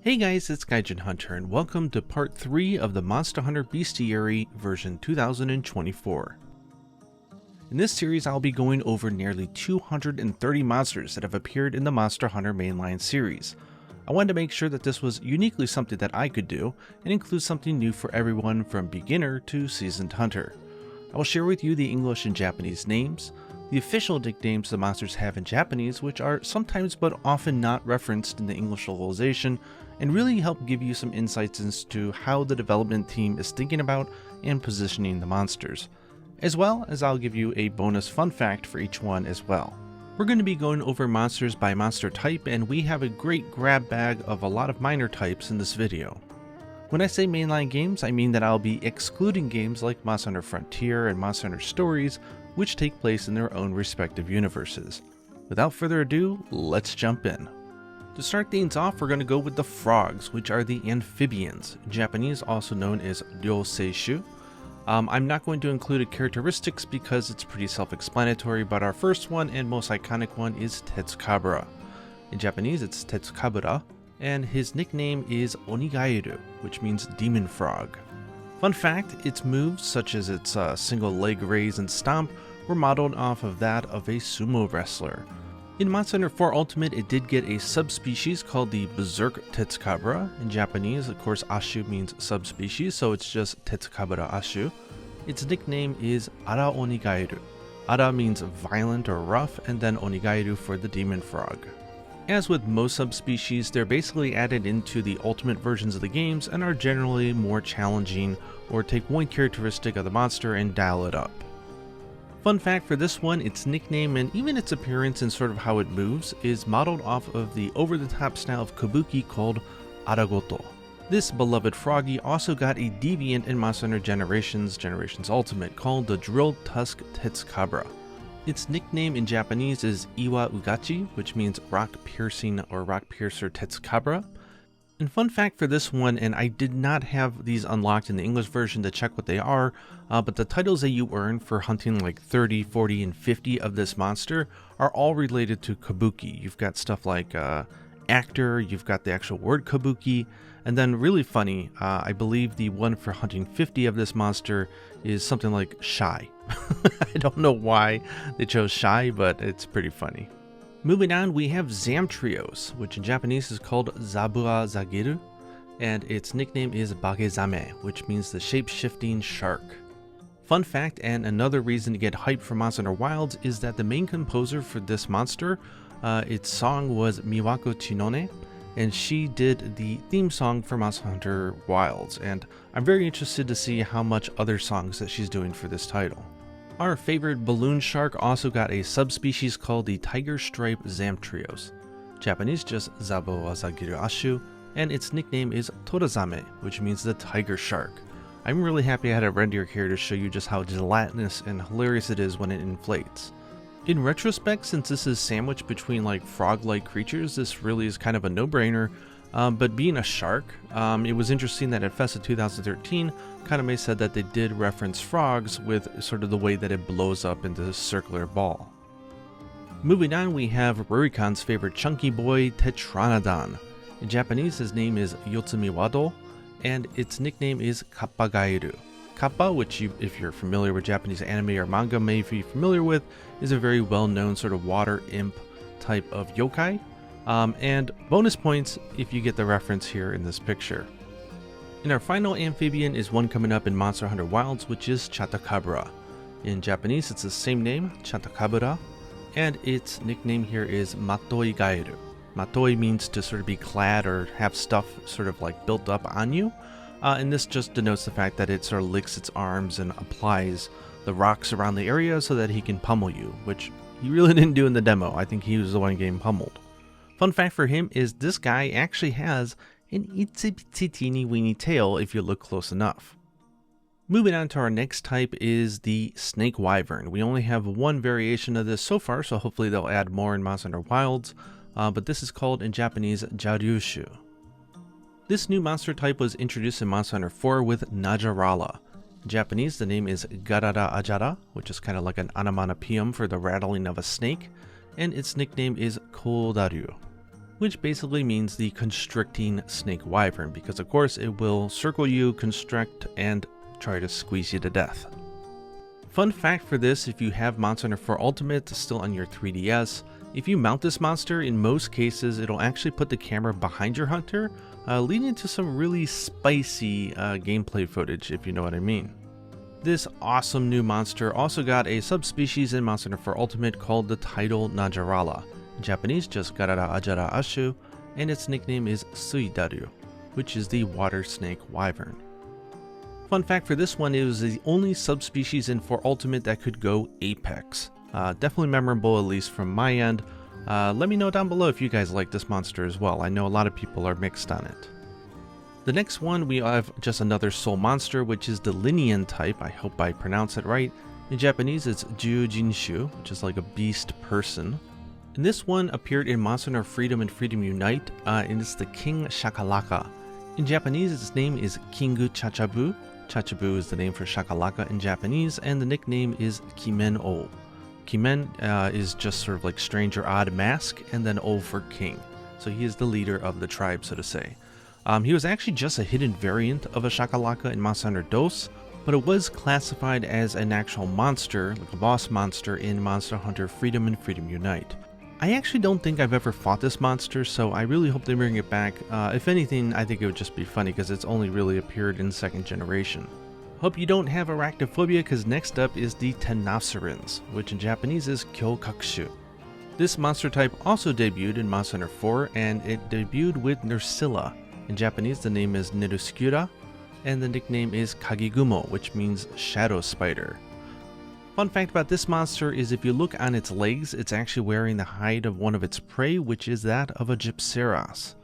Hey guys, it's Gaijin Hunter and welcome to part 3 of the Monster Hunter Bestiary version 2024. In this series I'll be going over nearly 230 monsters that have appeared in the Monster Hunter mainline series. I wanted to make sure that this was uniquely something that I could do and include something new for everyone from beginner to seasoned hunter. I will share with you the English and Japanese names, the official nicknames the monsters have in Japanese, which are sometimes but often not referenced in the English localization, and really help give you some insights into how the development team is thinking about and positioning the monsters. As well as I'll give you a bonus fun fact for each one as well. We're going to be going over monsters by monster type, and we have a great grab bag of a lot of minor types in this video. When I say mainline games, I mean that I'll be excluding games like Monster Hunter Frontier and Monster Hunter Stories, which take place in their own respective universes. Without further ado, let's jump in. To start things off, we're going to go with the frogs, which are the amphibians, in Japanese also known as Ryoseishu. I'm not going to include characteristics because it's pretty self-explanatory, but our first one and most iconic one is Tetsucabra. In Japanese it's Tetsucabra, and his nickname is Onigairu, which means demon frog. Fun fact, its moves, such as its single leg raise and stomp, were modeled off of that of a sumo wrestler. In Monster Hunter 4 Ultimate, it did get a subspecies called the Berserk Tetsucabra. In Japanese, of course, Ashu means subspecies, so it's just Tetsucabra Ashu. Its nickname is Ara Onigairu. Ara means violent or rough, and then Onigairu for the demon frog. As with most subspecies, they're basically added into the ultimate versions of the games and are generally more challenging, or take one characteristic of the monster and dial it up. Fun fact for this one, its nickname and even its appearance and sort of how it moves is modeled off of the over-the-top style of kabuki called Aragoto. This beloved froggy also got a deviant in Monster Hunter Generations Ultimate called the Drilltusk Tetsucabra. Its nickname in Japanese is Iwa Ugachi, which means rock piercing or rock piercer Tetsucabra. And fun fact for this one, and I did not have these unlocked in the English version to check what they are, but the titles that you earn for hunting like 30, 40, and 50 of this monster are all related to kabuki. You've got stuff like actor, you've got the actual word kabuki, and then really funny, I believe the one for hunting 50 of this monster is something like shy. I don't know why they chose shy, but it's pretty funny. Moving on, we have Zamtrios, which in Japanese is called Zabura Zagiru, and its nickname is Bagezame, which means the shape-shifting shark. Fun fact, and another reason to get hyped for Monster Hunter Wilds, is that the main composer for this monster, its song was Miwako Chinone, and she did the theme song for Monster Hunter Wilds, and I'm very interested to see how much other songs that she's doing for this title. Our favorite balloon shark also got a subspecies called the tiger stripe Zamtrios, Japanese just Zabowa Zagiru Ashu, and its nickname is Torazame, which means the tiger shark. I'm really happy I had a reindeer here to show you just how gelatinous and hilarious it is when it inflates. In retrospect, since this is sandwiched between like frog-like creatures, this really is kind of a no-brainer. But being a shark, it was interesting that at Festa 2013, Kaname said that they did reference frogs with sort of the way that it blows up into this circular ball. Moving on, we have Rurikan's favorite chunky boy, Tetranadon. In Japanese, his name is Yotsumi Wado, and its nickname is Kappagairu. Kappa, which if you're familiar with Japanese anime or manga may be familiar with, is a very well-known sort of water imp type of yokai. And bonus points if you get the reference here in this picture. And our final amphibian is one coming up in Monster Hunter Wilds, which is Chatacabra. In Japanese, it's the same name, Chatacabra, and its nickname here is Matoi Gairu. Matoi means to sort of be clad or have stuff sort of like built up on you, and this just denotes the fact that it sort of licks its arms and applies the rocks around the area so that he can pummel you, which he really didn't do in the demo. I think he was the one getting pummeled. Fun fact for him is this guy actually has an itsy bitsy teeny weeny tail if you look close enough. Moving on to our next type is the snake wyvern. We only have one variation of this so far, so hopefully they'll add more in Monster Hunter Wilds, but this is called in Japanese Jaryushu. This new monster type was introduced in Monster Hunter 4 with Najarala. In Japanese, the name is Garara Ajara, which is kind of like an onomatopoeia for the rattling of a snake, and its nickname is Kodaru. which basically means the constricting snake wyvern, because of course it will circle you, constrict, and try to squeeze you to death. Fun fact for this, if you have Monster Hunter 4 Ultimate still on your 3DS, if you mount this monster, in most cases it'll actually put the camera behind your hunter, leading to some really spicy gameplay footage, if you know what I mean. This awesome new monster also got a subspecies in Monster Hunter 4 Ultimate called the Tidal Najarala. In Japanese, just Garara Ajara Ashu, and its nickname is Suidaru, which is the water snake wyvern. Fun fact for this one, it was the only subspecies in 4 Ultimate that could go Apex. Definitely memorable, at least from my end. Let me know down below if you guys like this monster as well. I know a lot of people are mixed on it. The next one, we have just another soul monster, which is the Lynian type. I hope I pronounce it right. In Japanese, it's Jujinshu, which is like a beast person. And this one appeared in Monster Hunter Freedom and Freedom Unite, and it's the King Shakalaka. In Japanese, its name is Kingu Chachabu. Chachabu is the name for Shakalaka in Japanese, and the nickname is Kimen-O. Kimen is just sort of like strange or odd mask, and then O for king. So he is the leader of the tribe, so to say. He was actually just a hidden variant of a Shakalaka in Monster Hunter DOS, but it was classified as an actual monster, like a boss monster, in Monster Hunter Freedom and Freedom Unite. I actually don't think I've ever fought this monster, so I really hope they bring it back. If anything, I think it would just be funny because it's only really appeared in 2nd generation. Hope you don't have arachnophobia, because next up is the Temnocerans, which in Japanese is Kyokakushu. This monster type also debuted in Monster Hunter 4, and it debuted with Nerscylla. In Japanese, the name is Neruskura, and the nickname is Kagigumo, which means shadow spider. Fun fact about this monster is if you look on its legs, it's actually wearing the hide of one of its prey, which is that of a Gypceros.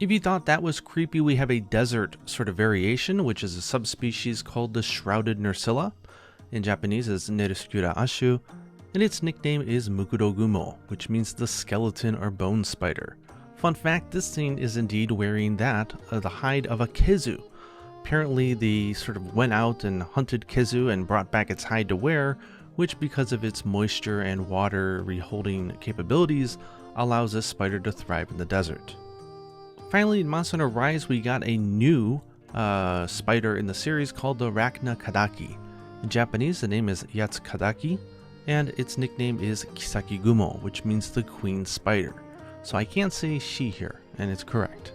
If you thought that was creepy, we have a desert sort of variation, which is a subspecies called the Shrouded Nerscylla. In Japanese, it's Neruskura Ashu, and its nickname is Mukurogumo, which means the skeleton or bone spider. Fun fact, this thing is indeed wearing that, the hide of a Kizu. Apparently they sort of went out and hunted Kizu and brought back its hide to wear, which because of its moisture and water reholding capabilities, allows this spider to thrive in the desert. Finally, in Monster Hunter Rise, we got a new spider in the series called the Rakna-Kadaki. In Japanese, the name is Yatsukadaki, and its nickname is Kisakigumo, which means the queen spider. So I can't say she here, and it's correct.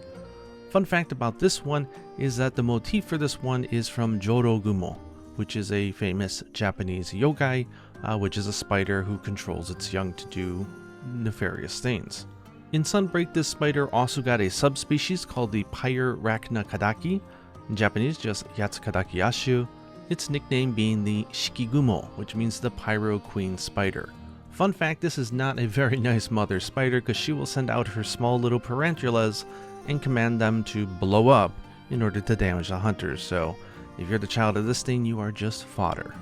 Fun fact about this one is that the motif for this one is from Jorogumo, which is a famous Japanese yokai, which is a spider who controls its young to do nefarious things. In Sunbreak, this spider also got a subspecies called the Pyre Rakna-Kadaki, in Japanese just Yatsukadaki Ashu, its nickname being the Shikigumo, which means the Pyro Queen Spider. Fun fact, this is not a very nice mother spider because she will send out her small little tarantulas and command them to blow up in order to damage the hunters, so if you're the child of this thing, you are just fodder.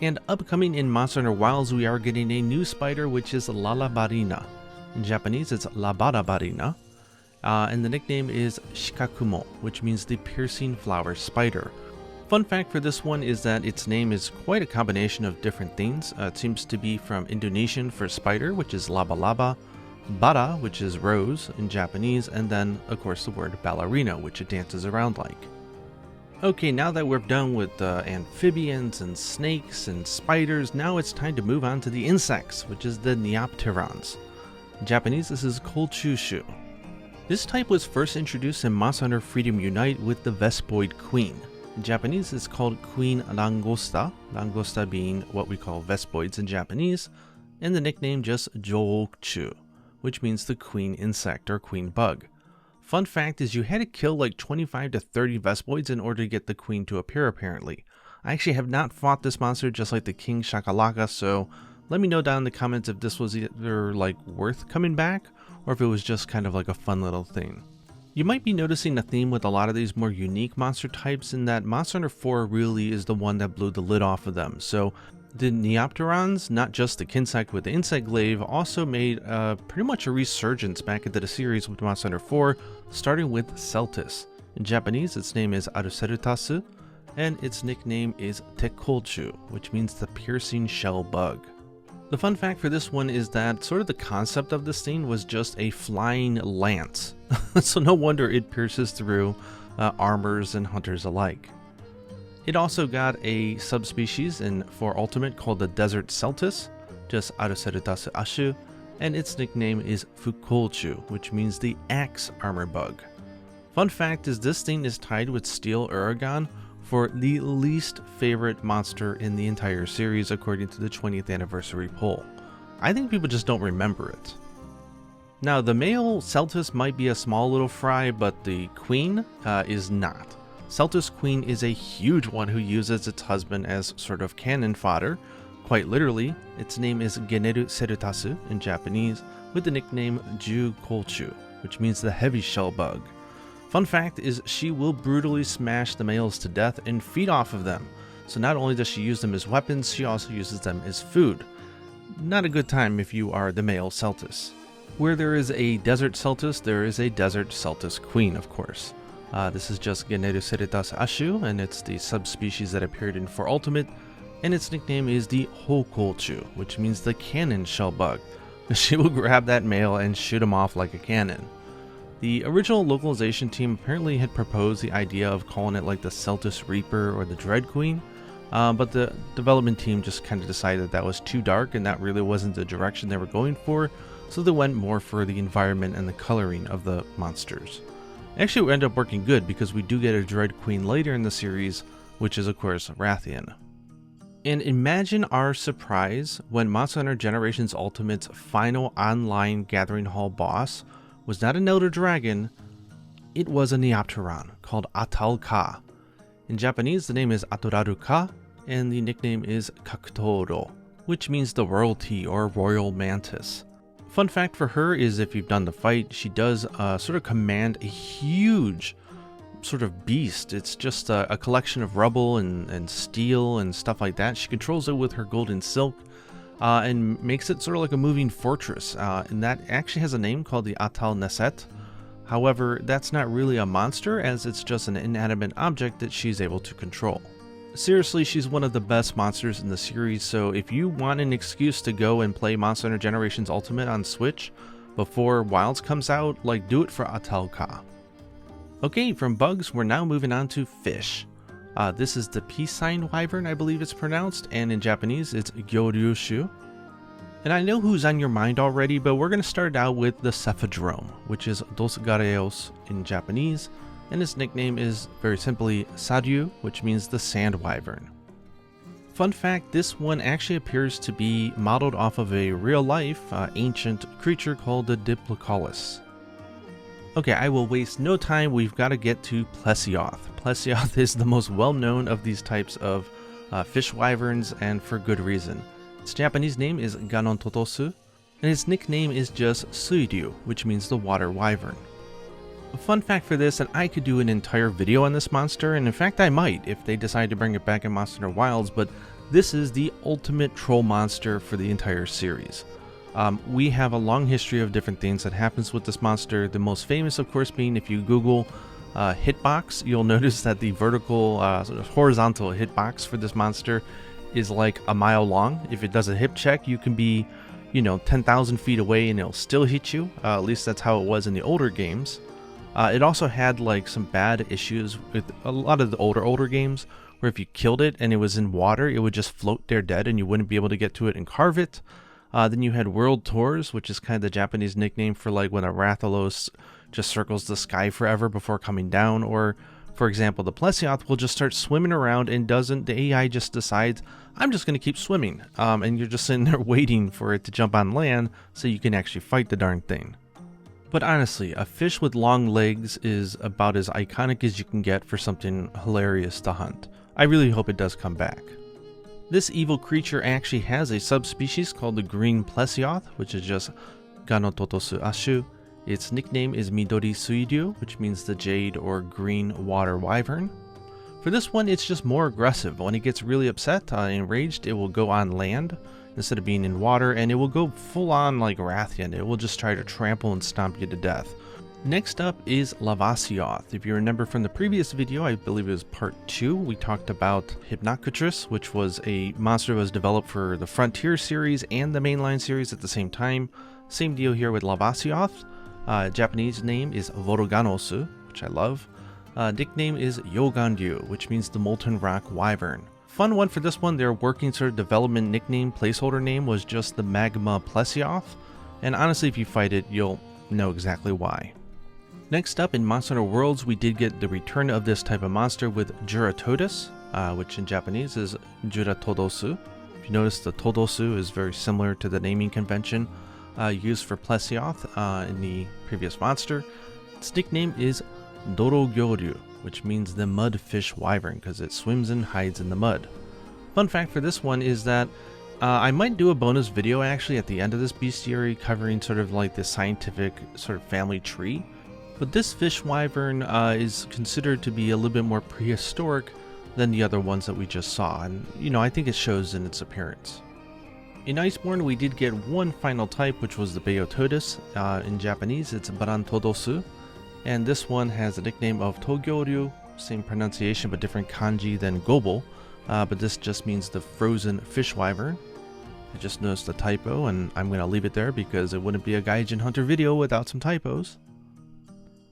And upcoming in Monster Hunter Wilds, we are getting a new spider, which is Lala Barina. In Japanese, it's Labara Barina, and the nickname is Shikakumo, which means the piercing flower spider. Fun fact for this one is that its name is quite a combination of different things. It seems to be from Indonesian for spider, which is laba laba, bara, which is rose in Japanese, and then, of course, the word ballerina, which it dances around like. Okay, now that we're done with amphibians and snakes and spiders, now it's time to move on to the insects, which is the Neopterons. In Japanese, this is Kolchushu. This type was first introduced in Monster Hunter Freedom Unite with the Vespoid Queen. In Japanese, it's called Queen Langosta, Langosta being what we call Vespoids in Japanese, and the nickname just Jookchu, which means the queen insect or queen bug. Fun fact is you had to kill like 25 to 30 Vespoids in order to get the queen to appear apparently. I actually have not fought this monster just like the King Shakalaka, so let me know down in the comments if this was either like worth coming back or if it was just kind of like a fun little thing. You might be noticing a theme with a lot of these more unique monster types in that Monster Hunter 4 really is the one that blew the lid off of them. So the Neopterons, not just the Kinsect with the insect glaive, also made pretty much a resurgence back into the series with Monster Hunter 4, starting with Seltas. In Japanese, its name is Aruserutasu, and its nickname is Tekolchu, which means the piercing shell bug. The fun fact for this one is that sort of the concept of this thing was just a flying lance, so no wonder it pierces through armors and hunters alike. It also got a subspecies for Ultimate called the Desert Seltas, just Aruserutasu Ashu, and its nickname is Fukolchu, which means the Axe Armor Bug. Fun fact is this thing is tied with Steel Uragon for the least favorite monster in the entire series according to the 20th anniversary poll. I think people just don't remember it. Now the male Seltas might be a small little fry, but the queen is not. Seltas Queen is a huge one who uses its husband as sort of cannon fodder. Quite literally, its name is Generu Serutasu in Japanese, with the nickname Jukolchu, which means the heavy shell bug. Fun fact is she will brutally smash the males to death and feed off of them. So not only does she use them as weapons, she also uses them as food. Not a good time if you are the male Seltas. Where there is a desert Seltas, there is a desert Seltas Queen, of course. This is just Generu Serutasu Ashu, and it's the subspecies that appeared in 4 Ultimate, and its nickname is the Hokolchu, which means the cannon shell bug. She will grab that male and shoot him off like a cannon. The original localization team apparently had proposed the idea of calling it like the Seltas Reaper or the Dread Queen, but the development team just kind of decided that was too dark and that really wasn't the direction they were going for, so they went more for the environment and the coloring of the monsters. Actually, it ended up working good because we do get a Dread Queen later in the series, which is of course Rathian. And imagine our surprise when Monster Hunter Generations Ultimate's final online Gathering Hall boss was not an Elder Dragon, it was a Neopteron called Ahtal-Ka. In Japanese, the name is Atoraru-Ka, and the nickname is Kakutoro, which means the royalty or royal mantis. Fun fact for her is if you've done the fight, she does sort of command a huge sort of beast. It's just a collection of rubble and steel and stuff like that. She controls it with her golden silk. And makes it sort of like a moving fortress, and that actually has a name called the Ahtal-Neset. However, that's not really a monster, as it's just an inanimate object that she's able to control. Seriously, she's one of the best monsters in the series, so if you want an excuse to go and play Monster Hunter Generations Ultimate on Switch before Wilds comes out, like, do it for Ahtal-Ka. Okay, from bugs, we're now moving on to fish. This is the Piscine Wyvern, I believe it's pronounced, and in Japanese it's Gyoryushu. And I know who's on your mind already, but we're going to start out with the Cephadrome, which is Dos Gareos in Japanese, and its nickname is very simply Sadyu, which means the Sand Wyvern. Fun fact, this one actually appears to be modeled off of a real-life ancient creature called the Diplocaulus. Okay, I will waste no time, we've got to get to Plesioth. Plesioth is the most well-known of these types of fish wyverns, and for good reason. Its Japanese name is Ganontotosu, and its nickname is just Suiryu, which means the water wyvern. A fun fact for this, and I could do an entire video on this monster, and in fact I might if they decide to bring it back in Monster Hunter Wilds, but this is the ultimate troll monster for the entire series. We have a long history of different things that happens with this monster, the most famous of course being if you Google hitbox, you'll notice that the vertical, sort of horizontal hitbox for this monster is like a mile long. If it does a hip check, you can be, 10,000 feet away and it'll still hit you. At least that's how it was in the older games. It also had like some bad issues with a lot of the older games, where if you killed it and it was in water, it would just float there dead and you wouldn't be able to get to it and carve it. Then you had World Tours, which is kind of the Japanese nickname for like when a Rathalos just circles the sky forever before coming down, or for example, the Plesioth will just start swimming around and the AI just decides, I'm just going to keep swimming, and you're just sitting there waiting for it to jump on land so you can actually fight the darn thing. But honestly, a fish with long legs is about as iconic as you can get for something hilarious to hunt. I really hope it does come back. This evil creature actually has a subspecies called the Green Plesioth, which is just Ganototosu Ashu. Its nickname is Midori Suiryu, which means the jade or green water wyvern. For this one, it's just more aggressive. When it gets really upset, enraged, it will go on land instead of being in water, and it will go full on like Rathian. It will just try to trample and stomp you to death. Next up is Lavasioth. If you remember from the previous video, I believe it was part 2, we talked about Hypnocatrus, which was a monster that was developed for the Frontier series and the mainline series at the same time. Same deal here with Lavasioth. Japanese name is Voroganosu, which I love. Nickname is Yogandyu, which means the Molten Rock Wyvern. Fun one for this one, their working sort of development nickname placeholder name was just the Magma Plesioth, and honestly if you fight it, you'll know exactly why. Next up in Monster Hunter Worlds, we did get the return of this type of monster with Jyuratodus, which in Japanese is Jyuratodosu. If you notice, the Todosu is very similar to the naming convention used for Plesioth in the previous monster. Its nickname is Dorogyoryu, which means the mud fish wyvern because it swims and hides in the mud. Fun fact for this one is that I might do a bonus video actually at the end of this bestiary covering sort of like the scientific sort of family tree. But this fish wyvern is considered to be a little bit more prehistoric than the other ones that we just saw, and you know, I think it shows in its appearance. In Iceborne, we did get one final type, which was the Beotodus. In Japanese, it's Barantodosu, and this one has the nickname of Togyoryu, same pronunciation but different kanji than Gobel, but this just means the frozen fish wyvern. I just noticed a typo, and I'm going to leave it there because it wouldn't be a Gaijin Hunter video without some typos.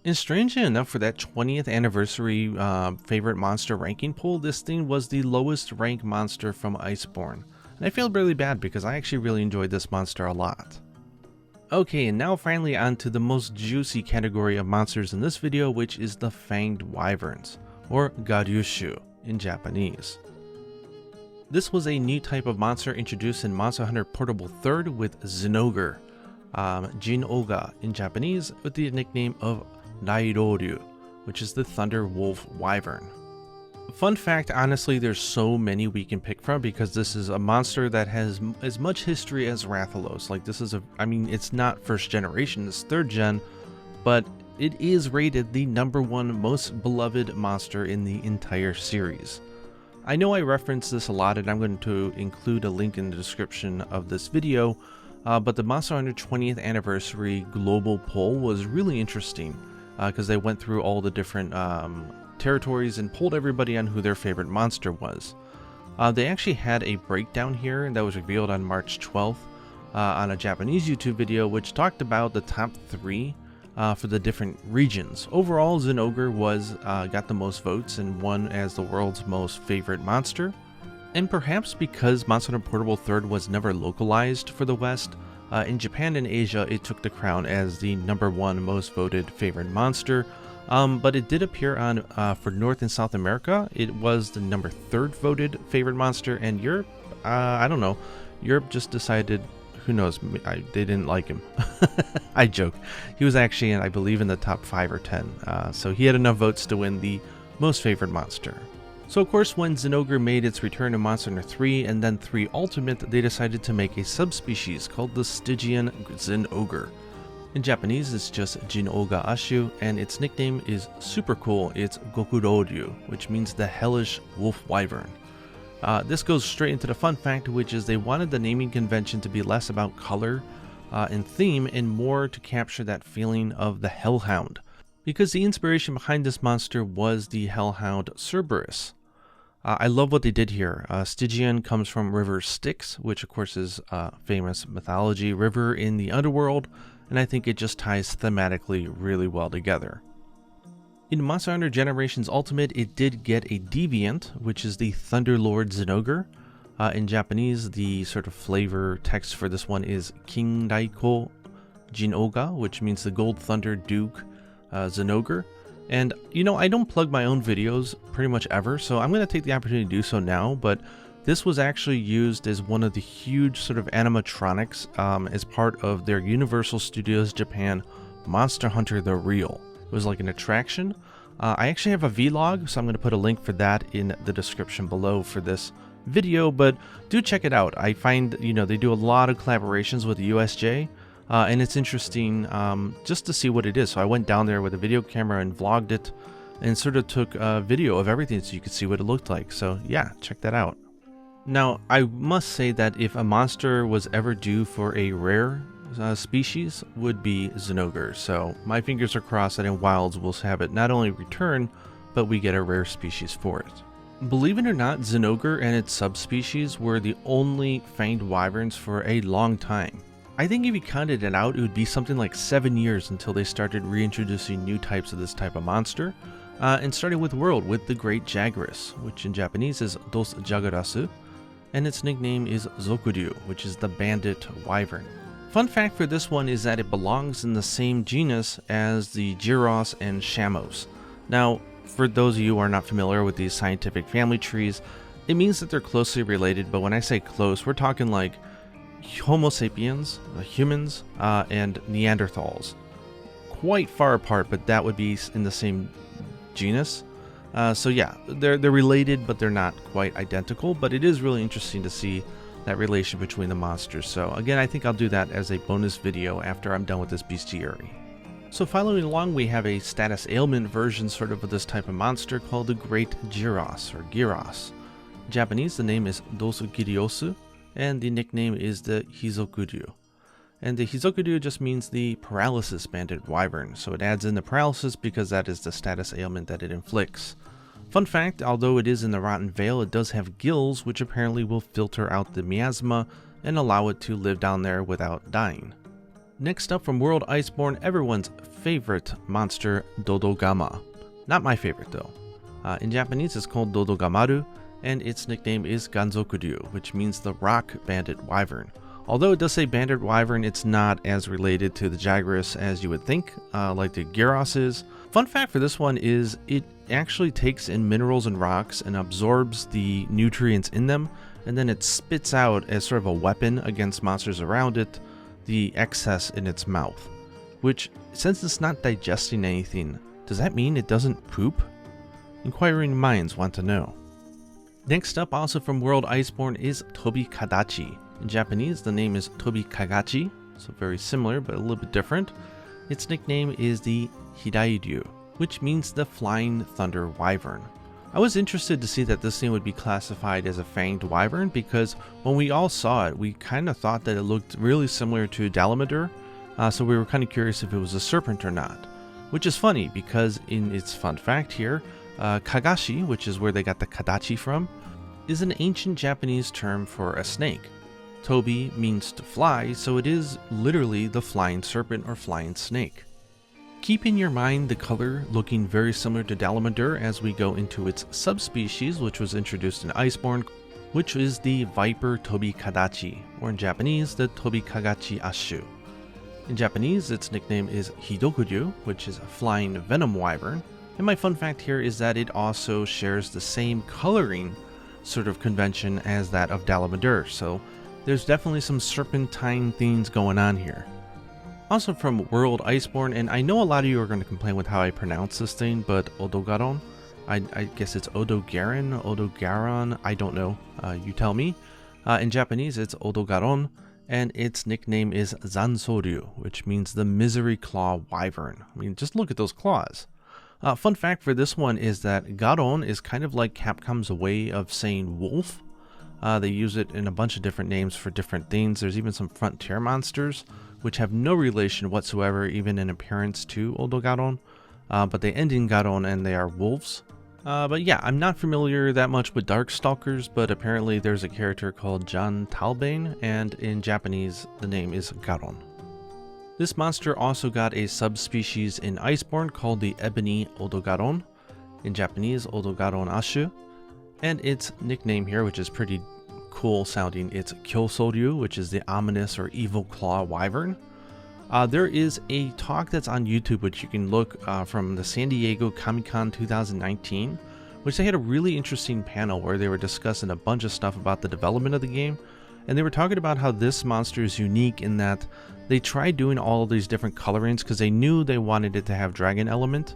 And strangely enough, for that 20th anniversary favorite monster ranking poll, this thing was the lowest ranked monster from Iceborne. And I feel really bad because I actually really enjoyed this monster a lot. Okay, and now finally on to the most juicy category of monsters in this video, which is the Fanged Wyverns, or Garyushu in Japanese. This was a new type of monster introduced in Monster Hunter Portable 3rd with Zinogre, Jin-Oga in Japanese, with the nickname of Nairoryu, which is the Thunder Wolf Wyvern. Fun fact, honestly, there's so many we can pick from because this is a monster that has as much history as Rathalos. Like this is I mean, it's not first generation, it's third gen, but it is rated the #1 most beloved monster in the entire series. I know I reference this a lot and I'm going to include a link in the description of this video, but the Monster Hunter 20th anniversary global poll was really interesting. Because they went through all the different territories and polled everybody on who their favorite monster was. They actually had a breakdown here that was revealed on March 12th on a Japanese YouTube video, which talked about the top 3 for the different regions. Overall, Zinogre got the most votes and won as the world's most favorite monster. And perhaps because Monster Hunter Portable 3rd was never localized for the West, in Japan and Asia, it took the crown as the #1 most voted favorite monster, but it did appear on for North and South America. It was the #3rd voted favorite monster, and Europe, I don't know, Europe just decided, who knows, they didn't like him. I joke. He was actually, I believe, in the top 5 or 10, so he had enough votes to win the most favorite monster. So of course, when Zinogre made its return to Monster Hunter 3 and then 3 Ultimate, they decided to make a subspecies called the Stygian Zinogre. In Japanese, it's just Jin-Oga Ashu, and its nickname is super cool. It's Gokuroryu, which means the Hellish Wolf Wyvern. This goes straight into the fun fact, which is they wanted the naming convention to be less about color and theme and more to capture that feeling of the Hellhound, because the inspiration behind this monster was the Hellhound Cerberus. I love what they did here. Stygian comes from river Styx, which of course is a famous mythology river in the underworld, and I think it just ties thematically really well together. In Monster Hunter Generations Ultimate, it did get a deviant, which is the Thunderlord Zinogre. In Japanese, the sort of flavor text for this one is King Daiko Jin-Oga, which means the Gold Thunder Duke Zinogre. And, you know, I don't plug my own videos pretty much ever, so I'm going to take the opportunity to do so now, but this was actually used as one of the huge sort of animatronics as part of their Universal Studios Japan Monster Hunter The Real. It was like an attraction. I actually have a vlog, so I'm going to put a link for that in the description below for this video, but do check it out. I find, you know, they do a lot of collaborations with the USJ. And it's interesting just to see what it is. So I went down there with a video camera and vlogged it and sort of took a video of everything so you could see what it looked like. So yeah, check that out. Now, I must say that if a monster was ever due for a rare species would be Zinogre, so my fingers are crossed that in Wilds we'll have it not only return, but we get a rare species for it. Believe it or not, Zinogre and its subspecies were the only Fanged Wyverns for a long time. I think if you counted it out, it would be something like 7 years until they started reintroducing new types of this type of monster, and starting with World with the Great Jagras, which in Japanese is Dos Jagarasu, and its nickname is Zokuryu, which is the Bandit Wyvern. Fun fact for this one is that it belongs in the same genus as the Girros and Shamos. Now, for those of you who are not familiar with these scientific family trees, it means that they're closely related, but when I say close, we're talking like Homo sapiens, humans, and Neanderthals. Quite far apart, but that would be in the same genus. So yeah, they're related, but they're not quite identical, but it is really interesting to see that relation between the monsters. So again, I think I'll do that as a bonus video after I'm done with this bestiary. So following along, we have a status ailment version sort of this type of monster called the Great Girros, or Girros. In Japanese, the name is Dosugiryosu, and the nickname is the Hizokuryu. And the Hizokuryu just means the paralysis banded wyvern, so it adds in the paralysis because that is the status ailment that it inflicts. Fun fact, although it is in the Rotten Vale, it does have gills which apparently will filter out the miasma and allow it to live down there without dying. Next up from World Iceborne, everyone's favorite monster, Dodogama. Not my favorite though. In Japanese it's called Dodogamaru, and its nickname is Ganzokuryu, which means the rock banded wyvern. Although it does say banded wyvern, it's not as related to the Jagras as you would think, like the Girros is. Fun fact for this one is it actually takes in minerals and rocks and absorbs the nutrients in them, and then it spits out as sort of a weapon against monsters around it the excess in its mouth. Which, since it's not digesting anything, does that mean it doesn't poop? Inquiring minds want to know. Next up, also from World Iceborne, is Tobi-Kadachi. In Japanese, the name is Tobi-Kagachi, so very similar but a little bit different. Its nickname is the Hirairyu, which means the Flying Thunder Wyvern. I was interested to see that this thing would be classified as a Fanged Wyvern because when we all saw it, we kind of thought that it looked really similar to Dalamadur, so we were kind of curious if it was a serpent or not. Which is funny because in its fun fact here, Kagashi, which is where they got the Kadachi from, is an ancient Japanese term for a snake. Tobi means to fly, so it is literally the flying serpent or flying snake. Keep in your mind the color looking very similar to Dalamadur as we go into its subspecies, which was introduced in Iceborne, which is the Viper Tobi-Kadachi, or in Japanese, the Tobi-Kagachi Ashu. In Japanese, its nickname is Hidokuryu, which is a flying venom wyvern, and my fun fact here is that it also shares the same coloring sort of convention as that of Dalamadur, so there's definitely some serpentine themes going on here. Also from World Iceborne, and I know a lot of you are going to complain with how I pronounce this thing, but Odogaron, I guess it's Odogaron, Odogaron, I don't know, you tell me. In Japanese it's Odogaron, and its nickname is Zansoryu, which means the Misery Claw Wyvern. I mean, just look at those claws. Fun fact for this one is that Garon is kind of like Capcom's way of saying wolf. They use it in a bunch of different names for different things. There's even some frontier monsters which have no relation whatsoever, even in appearance, to Odogaron, but they end in Garon and they are wolves. But yeah, I'm not familiar that much with Darkstalkers, but apparently there's a character called John Talbane, and in Japanese the name is Garon. This monster also got a subspecies in Iceborne called the Ebony Odogaron, in Japanese Odogaron Ashu, and its nickname here, which is pretty cool sounding, it's Kyosoryu, which is the ominous or evil claw wyvern. There is a talk that's on YouTube which you can look from the San Diego Comic-Con 2019, which they had a really interesting panel where they were discussing a bunch of stuff about the development of the game, and they were talking about how this monster is unique in that they tried doing all of these different colorings because they knew they wanted it to have dragon element,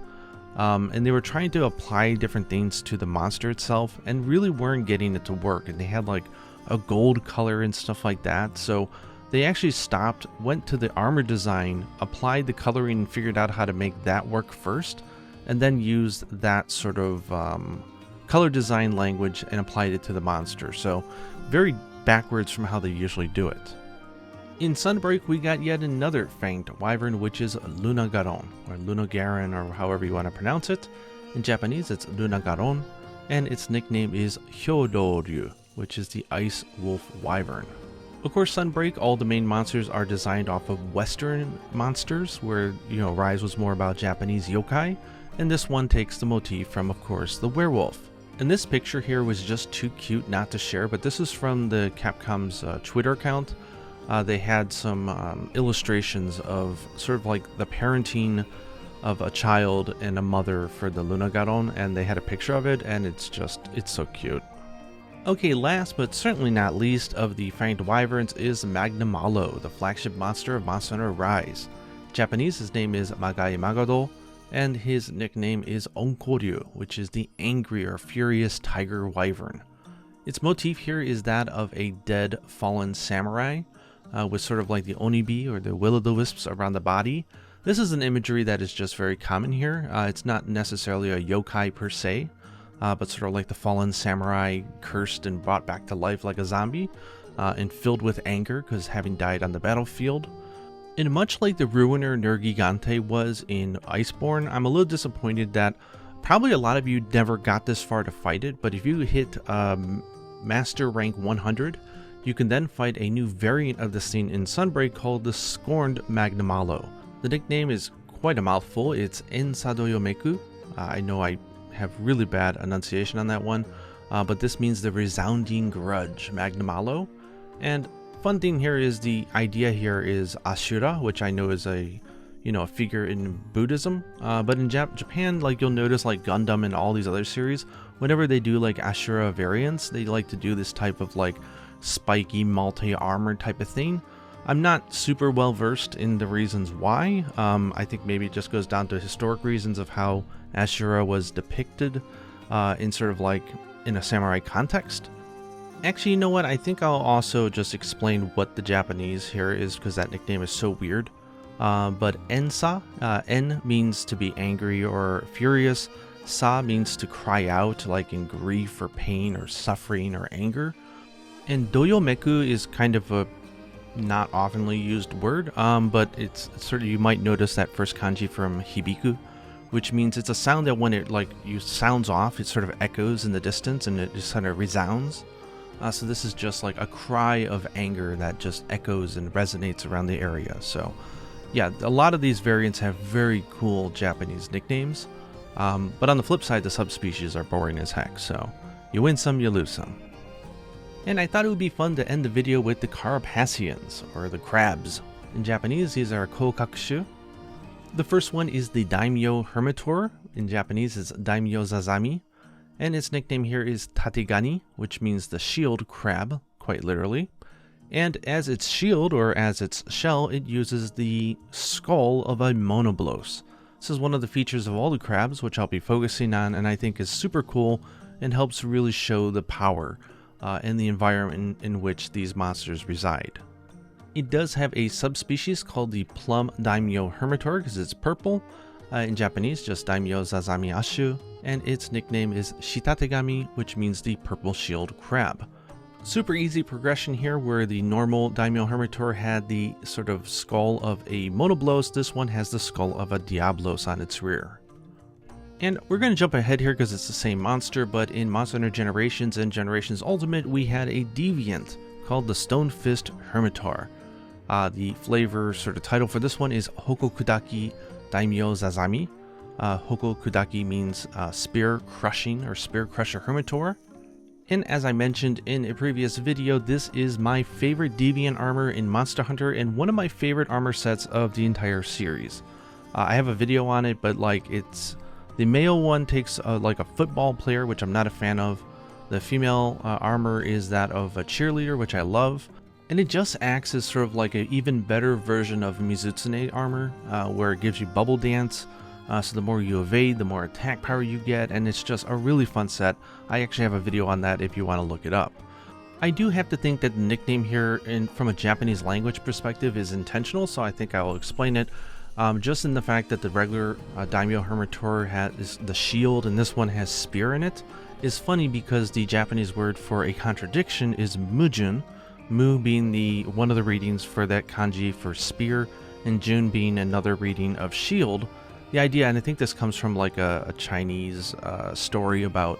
and they were trying to apply different things to the monster itself and really weren't getting it to work, and they had like a gold color and stuff like that, so they actually stopped, went to the armor design, applied the coloring and figured out how to make that work first, and then used that sort of color design language and applied it to the monster. So very backwards from how they usually do it. In Sunbreak, we got yet another Fanged Wyvern, which is Lunagaron, or Lunagaron, or however you want to pronounce it. In Japanese, it's Lunagaron, and its nickname is Hyodoryu, which is the Ice Wolf Wyvern. Of course, Sunbreak, all the main monsters are designed off of Western monsters, where, Rise was more about Japanese yokai, and this one takes the motif from, of course, the werewolf. And this picture here was just too cute not to share, but this is from the Capcom's Twitter account. They had some illustrations of sort of like the parenting of a child and a mother for the Lunagaron, and they had a picture of it, and it's so cute. Okay, last but certainly not least of the Fanged Wyverns is Magnamalo, the flagship monster of Monster Hunter Rise. Japanese, his name is Magai Magado, and his nickname is Onkoryu, which is the angry or furious tiger wyvern. Its motif here is that of a dead fallen samurai, with sort of like the onibi or the will-o'-the-wisps around the body. This is an imagery that is just very common here. It's not necessarily a yokai per se, but sort of like the fallen samurai cursed and brought back to life like a zombie, and filled with anger because having died on the battlefield. And much like the Ruiner Nergigante was in Iceborne, I'm a little disappointed that probably a lot of you never got this far to fight it, but if you hit Master Rank 100, you can then fight a new variant of the scene in Sunbreak called the Scorned Magnamalo. The nickname is quite a mouthful. It's Ensadoyomeku. I know I have really bad enunciation on that one, but this means the resounding grudge, Magnamalo. And fun thing here is the idea here is Ashura, which I know is a figure in Buddhism, but in Japan, like you'll notice like Gundam and all these other series, whenever they do like Ashura variants, they like to do this type of like spiky multi-armor type of thing. I'm not super well versed in the reasons why. I think maybe it just goes down to historic reasons of how Ashura was depicted in sort of like in a samurai context. Actually, you know what? I think I'll also just explain what the Japanese here is, because that nickname is so weird. But Ensa, En means to be angry or furious. Sa means to cry out, like in grief or pain or suffering or anger. And Doyomeku is kind of a not oftenly used word, but it's sort of, you might notice that first kanji from Hibiku, which means it's a sound that when it sounds off, it sort of echoes in the distance and it just kind of resounds. So this is just like a cry of anger that just echoes and resonates around the area. So yeah, a lot of these variants have very cool Japanese nicknames, but on the flip side, the subspecies are boring as heck, so you win some, you lose some. And I thought it would be fun to end the video with the Carapaceons, or the crabs. In Japanese, these are Kokakushu. The first one is the Daimyo Hermitor. In Japanese, it's Daimyo Zazami. And its nickname here is Tategani, which means the shield crab, quite literally. And as its shield, or as its shell, it uses the skull of a monoblos. This is one of the features of all the crabs, which I'll be focusing on, and I think is super cool and helps really show the power and the environment in which these monsters reside. It does have a subspecies called the Plum Daimyo Hermitor because it's purple. In Japanese, just Daimyo Zazami Ashu, and its nickname is Shitategami, which means the purple shield crab. Super easy progression here, where the normal Daimyo Hermitor had the sort of skull of a monoblos, this one has the skull of a diablos on its rear. And we're going to jump ahead here because it's the same monster, but in Monster Hunter Generations and Generations Ultimate, we had a deviant called the Stone Fist Hermitor. The flavor sort of title for this one is Hokokudaki Daimyo Zazami. Hokokudaki means spear crushing or spear crusher Hermitor. And as I mentioned in a previous video, this is my favorite deviant armor in Monster Hunter and one of my favorite armor sets of the entire series. I have a video on it, but like the male one takes like a football player, which I'm not a fan of. The female armor is that of a cheerleader, which I love. And it just acts as sort of like an even better version of Mizutsune armor, where it gives you bubble dance. So the more you evade, the more attack power you get, and it's just a really fun set. I actually have a video on that if you want to look it up. I do have to think that the nickname here, from a Japanese language perspective, is intentional, so I think I will explain it. Just in the fact that the regular Daimyo Hermitor has the shield and this one has spear in it is funny because the Japanese word for a contradiction is mujun, Mu being one of the readings for that kanji for spear, and Jun being another reading of shield. The idea, and I think this comes from like a Chinese story about,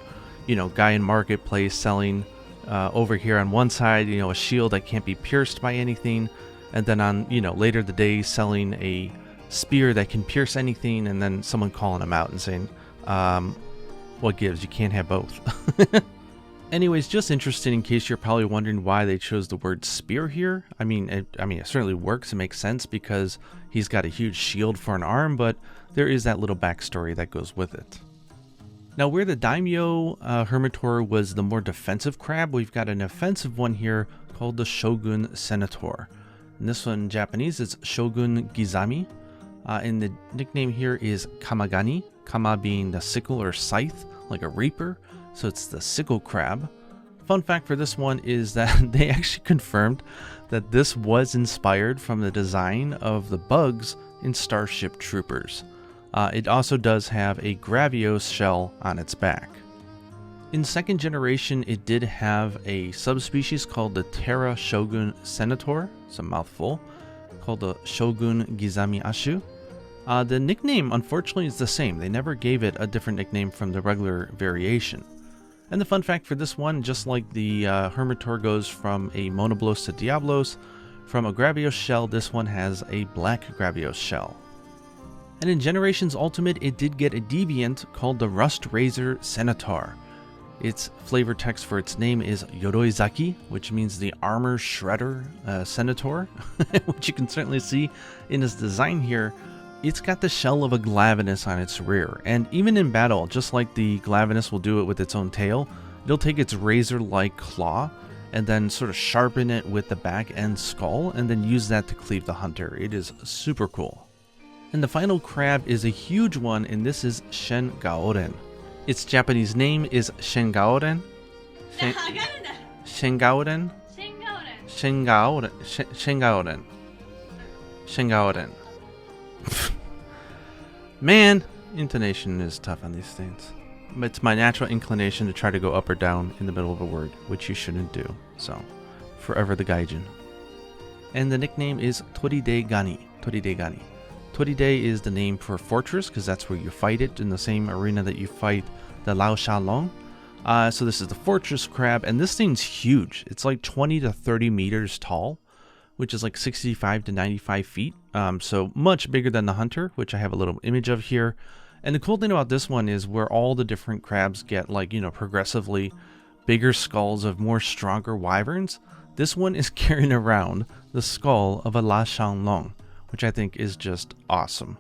guy in marketplace selling over here on one side, a shield that can't be pierced by anything, and then on, later the day selling a spear that can pierce anything, and then someone calling him out and saying, what gives? You can't have both. Anyways, just interested in case you're probably wondering why they chose the word spear here. I mean, it certainly works. It makes sense because he's got a huge shield for an arm, but there is that little backstory that goes with it. Now, where the Daimyo Hermitaur was the more defensive crab, we've got an offensive one here called the Shogun Ceanataur. And this one in Japanese is Shogun Gizami. And the nickname here is Kamagani, Kama being the sickle or scythe, like a reaper. So it's the sickle crab. Fun fact for this one is that they actually confirmed that this was inspired from the design of the bugs in Starship Troopers. It also does have a Gravios shell on its back. In second generation, it did have a subspecies called the Terra Shogun Ceanataur, it's a mouthful, called the Shogun Gizami Ashu. The nickname, unfortunately, is the same. They never gave it a different nickname from the regular variation. And the fun fact for this one, just like the Hermitaur goes from a Monoblos to Diablos, from a Gravios shell, this one has a black Gravios shell. And in Generations Ultimate, it did get a deviant called the Rust Razor Ceanataur. Its flavor text for its name is Yoroizaki, which means the Armor Shredder Ceanataur, which you can certainly see in its design here. It's got the shell of a Glavenus on its rear, and even in battle, just like the Glavenus will do it with its own tail, it'll take its razor-like claw and then sort of sharpen it with the back end skull and then use that to cleave the hunter. It is super cool. And the final crab is a huge one, and this is Shen Gaoren. Its Japanese name is Shen Gaoren. Shen Gaoren. Shen Gaoren. Shen Gaoren. Shen Gaoren. Man, intonation is tough on these things. But it's my natural inclination to try to go up or down in the middle of a word, which you shouldn't do. So, forever the gaijin. And the nickname is Toride Gani. Toride Gani. Toride is the name for fortress, because that's where you fight it, in the same arena that you fight the Lao Sha Long. So this is the fortress crab, and this thing's huge. It's like 20 to 30 meters tall, which is like 65 to 95 feet. So much bigger than the hunter, which I have a little image of here. And the cool thing about this one is where all the different crabs get like, progressively bigger skulls of more stronger wyverns. This one is carrying around the skull of a La Shanlong, which I think is just awesome.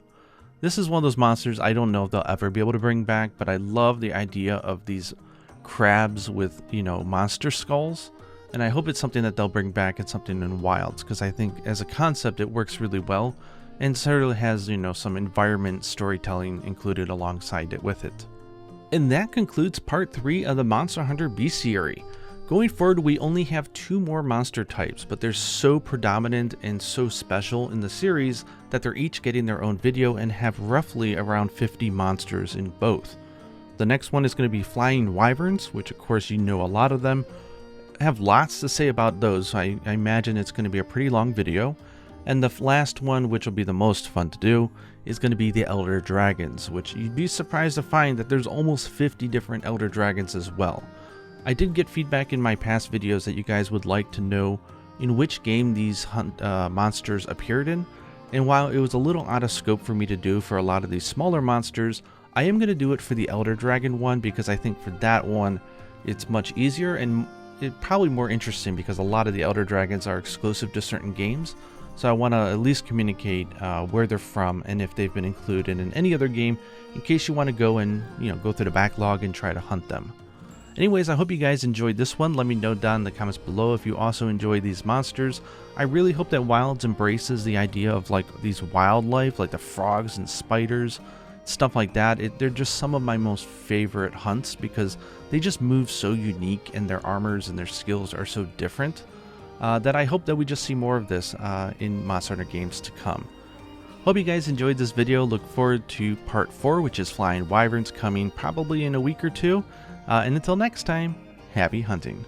This is one of those monsters I don't know if they'll ever be able to bring back, but I love the idea of these crabs with, monster skulls. And I hope it's something that they'll bring back and something in Wilds, because I think as a concept it works really well and certainly has, some environment storytelling included alongside it with it. And that concludes part 3 of the Monster Hunter Bestiary. Going forward, we only have 2 more monster types, but they're so predominant and so special in the series that they're each getting their own video and have roughly around 50 monsters in both. The next one is going to be Flying Wyverns, which of course a lot of them. I have lots to say about those, so I imagine it's going to be a pretty long video. And the last one, which will be the most fun to do, is going to be the Elder Dragons, which you'd be surprised to find that there's almost 50 different Elder Dragons as well. I did get feedback in my past videos that you guys would like to know in which game these monsters appeared in, and while it was a little out of scope for me to do for a lot of these smaller monsters, I am going to do it for the Elder Dragon one, because I think for that one it's much easier and it's probably more interesting, because a lot of the Elder Dragons are exclusive to certain games. So I want to at least communicate where they're from and if they've been included in any other game, in case you want to go and go through the backlog and try to hunt them. Anyways, I hope you guys enjoyed this one. Let me know down in the comments below if you also enjoy these monsters. I really hope that Wilds embraces the idea of like these wildlife, like the frogs and spiders, stuff like that. They're just some of my most favorite hunts, because they just move so unique and their armors and their skills are so different that I hope that we just see more of this in Monster Hunter games to come. Hope you guys enjoyed this video. Look forward to part 4, which is Flying Wyverns, coming probably in a week or 2. And until next time, happy hunting.